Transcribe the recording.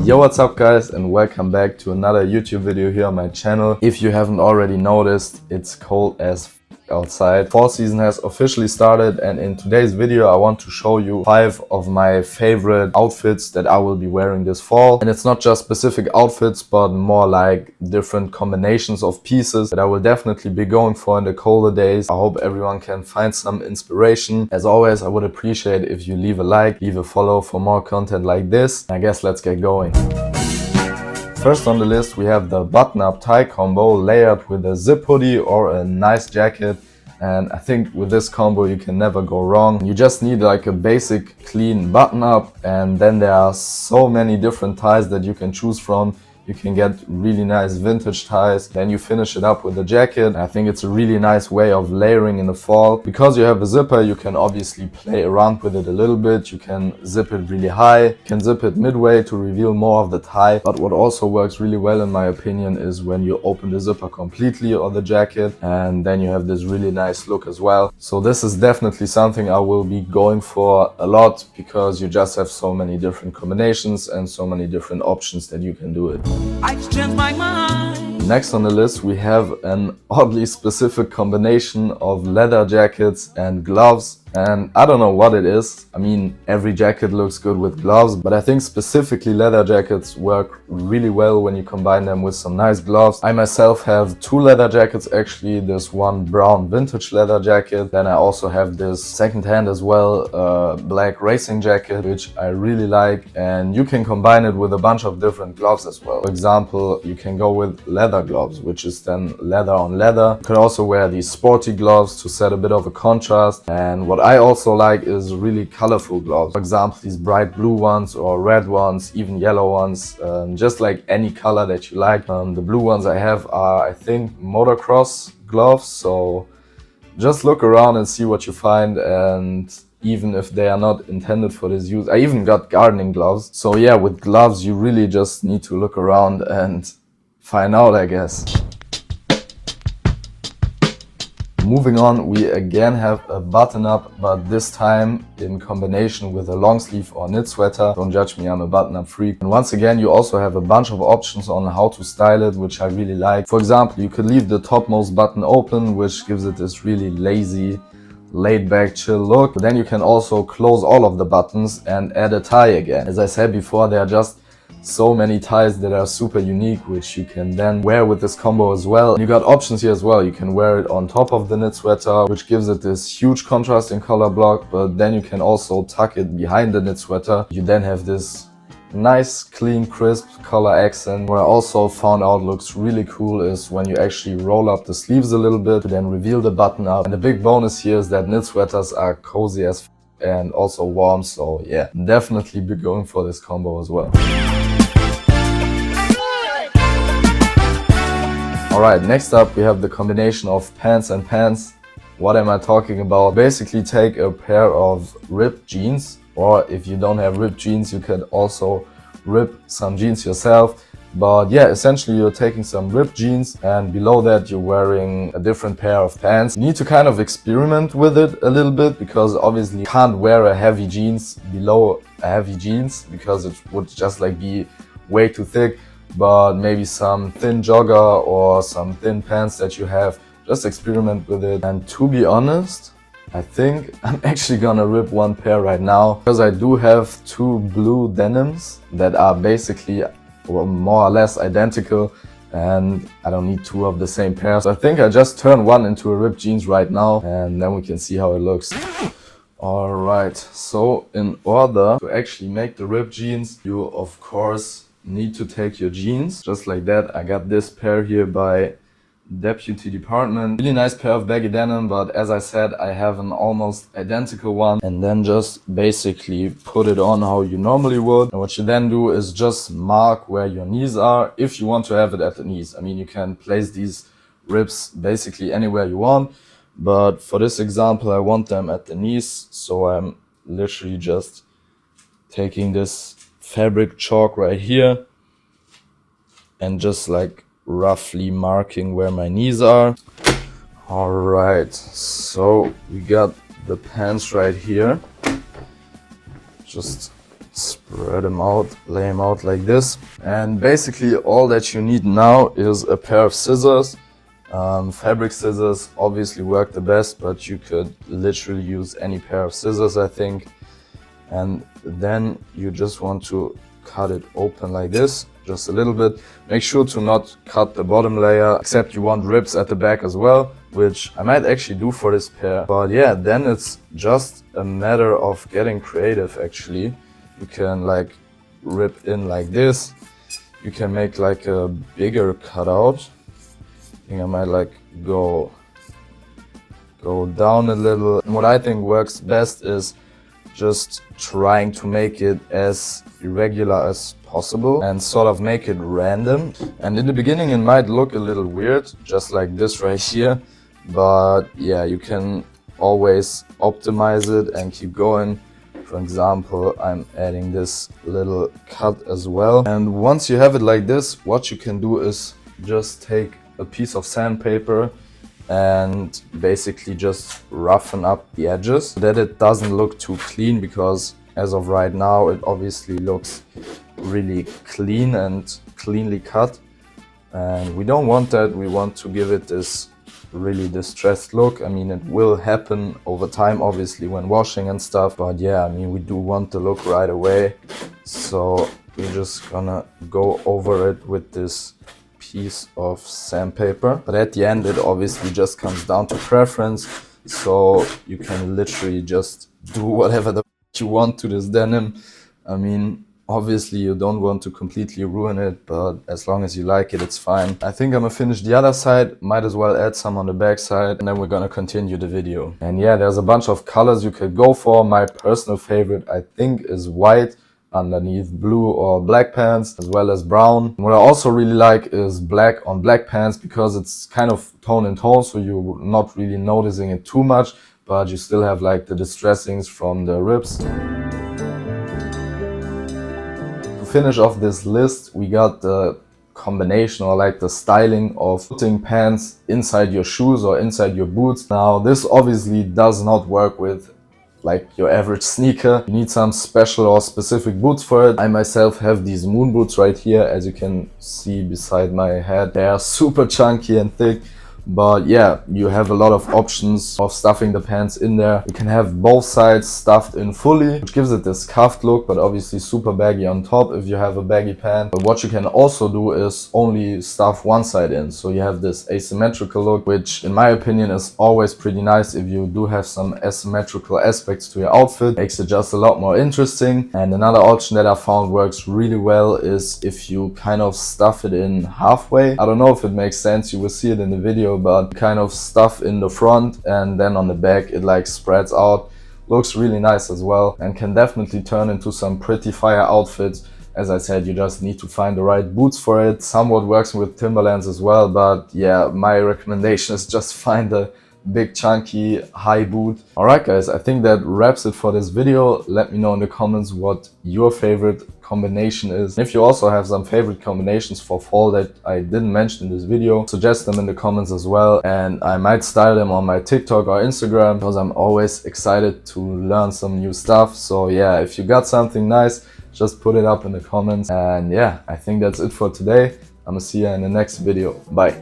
Yo, what's up guys, and welcome back to another YouTube video here on my channel. If you haven't already noticed, it's cold as outside. Fall season has officially started, and in today's video I want to show you 5 of my favorite outfits that I will be wearing this fall. And it's not just specific outfits, but more like different combinations of pieces that I will definitely be going for in the colder days. I hope everyone can find some inspiration. As always, I would appreciate if you leave a like, leave a follow for more content like this. I guess let's get going. First on the list we have the button-up tie combo layered with a zip hoodie or a nice jacket, and I think with this combo you can never go wrong. You just need like a basic clean button-up, and then there are so many different ties that you can choose from. You can get really nice vintage ties, then you finish it up with a jacket. I think it's a really nice way of layering in the fall. Because you have a zipper, you can obviously play around with it a little bit. You can zip it really high, you can zip it midway to reveal more of the tie. But what also works really well in my opinion is when you open the zipper completely or the jacket, and then you have this really nice look as well. So this is definitely something I will be going for a lot, because you just have so many different combinations and so many different options that you can do it. I changed my mind. Next on the list we have an oddly specific combination of leather jackets and gloves. And I don't know what it is. I mean, every jacket looks good with gloves, but I think specifically leather jackets work really well when you combine them with some nice gloves. I myself have 2 leather jackets actually. This one brown vintage leather jacket. Then I also have this secondhand as well, black racing jacket, which I really like. And you can combine it with a bunch of different gloves as well. For example, you can go with leather gloves, which is then leather on leather. You could also wear these sporty gloves to set a bit of a contrast. And what I also like is really colorful gloves. For example, these bright blue ones or red ones, even yellow ones, just like any color that you like. The blue ones I have are, I think, motocross gloves. So just look around and see what you find, and even if they are not intended for this use. I even got gardening gloves. So yeah, with gloves you really just need to look around and find out, I guess. Moving on, we again have a button-up, but this time in combination with a long sleeve or knit sweater. Don't judge me, I'm a button-up freak. And once again, you also have a bunch of options on how to style it, which I really like. For example, you could leave the topmost button open, which gives it this really lazy, laid-back, chill look. But then you can also close all of the buttons and add a tie again. As I said before, there are just so many ties that are super unique, which you can then wear with this combo as well. And you got options here as well. You can wear it on top of the knit sweater, which gives it this huge contrast in color block, but then you can also tuck it behind the knit sweater. You then have this nice, clean, crisp color accent. What I also found out looks really cool is when you actually roll up the sleeves a little bit to then reveal the button up. And the big bonus here is that knit sweaters are cozy as and also warm. So yeah, definitely be going for this combo as well. Alright, next up we have the combination of pants and pants. What am I talking about? Basically take a pair of ripped jeans, or if you don't have ripped jeans you could also rip some jeans yourself. But yeah, essentially you're taking some ripped jeans and below that you're wearing a different pair of pants. You need to kind of experiment with it a little bit, because obviously you can't wear a heavy jeans below a heavy jeans because it would just like be way too thick. But maybe some thin jogger or some thin pants that you have, just experiment with it. And to be honest, I think I'm actually gonna rip one pair right now, because I do have 2 blue denims that are basically more or less identical, and I don't need 2 of the same pair. So I think I just turn one into a ripped jeans right now, and then we can see how it looks. Alright, so in order to actually make the ripped jeans, you of course need to take your jeans, just like that. I got this pair here by Deputy Department. Really nice pair of baggy denim, but as I said, I have an almost identical one. And then just basically put it on how you normally would. And what you then do is just mark where your knees are, if you want to have it at the knees. I mean, you can place these rips basically anywhere you want, but for this example, I want them at the knees. So I'm literally just taking this fabric chalk right here and just like roughly marking where my knees are. Alright, so we got the pants right here. Just spread them out, lay them out like this. And basically all that you need now is a pair of scissors. Fabric scissors obviously work the best, but you could literally use any pair of scissors, I think. And then you just want to cut it open like this, just a little bit. Make sure to not cut the bottom layer, except you want rips at the back as well, which I might actually do for this pair. But yeah, then it's just a matter of getting creative actually. You can like rip in like this. You can make like a bigger cutout. I think I might like go down a little. And what I think works best is just trying to make it as irregular as possible and sort of make it random. And in the beginning it might look a little weird, just like this right here, but yeah, you can always optimize it and keep going. For example, I'm adding this little cut as well. And once you have it like this, what you can do is just take a piece of sandpaper and basically just roughen up the edges so that it doesn't look too clean, because as of right now it obviously looks really clean and cleanly cut, and we don't want that. We want to give it this really distressed look. I mean, it will happen over time obviously when washing and stuff, but yeah, I mean, we do want the look right away, so we're just gonna go over it with this piece of sandpaper. But at the end it obviously just comes down to preference, so you can literally just do whatever the you want to this denim. I mean, obviously you don't want to completely ruin it, but as long as you like it, it's fine. I think I'm gonna finish the other side, might as well add some on the back side, and then we're gonna continue the video. And yeah, there's a bunch of colors you could go for. My personal favorite I think is white underneath blue or black pants, as well as brown. What I also really like is black on black pants, because it's kind of tone in tone, so you're not really noticing it too much, but you still have like the distressings from the rips. To finish off this list, we got the combination, or like the styling of putting pants inside your shoes or inside your boots. Now this obviously does not work with like your average sneaker. You need some special or specific boots for it. I myself have these moon boots right here, as you can see beside my head. They are super chunky and thick, but yeah, you have a lot of options of stuffing the pants in there. You can have both sides stuffed in fully, which gives it this cuffed look, but obviously super baggy on top if you have a baggy pant. But what you can also do is only stuff one side in, so you have this asymmetrical look, which in my opinion is always pretty nice if you do have some asymmetrical aspects to your outfit. Makes it just a lot more interesting. And another option that I found works really well is if you kind of stuff it in halfway. I don't know if it makes sense, you will see it in the video, but kind of stuff in the front and then on the back it like spreads out. Looks really nice as well, and can definitely turn into some pretty fire outfits. As I said, you just need to find the right boots for it. Somewhat works with Timberlands as well, but yeah, my recommendation is just find a big chunky high boot. Alright guys, I think that wraps it for this video. Let me know in the comments what your favorite combination is. And if you also have some favorite combinations for fall that I didn't mention in this video, suggest them in the comments as well, and I might style them on my TikTok or Instagram, because I'm always excited to learn some new stuff. So yeah, if you got something nice, just put it up in the comments. And yeah, I think that's it for today. I'm gonna see you in the next video. Bye.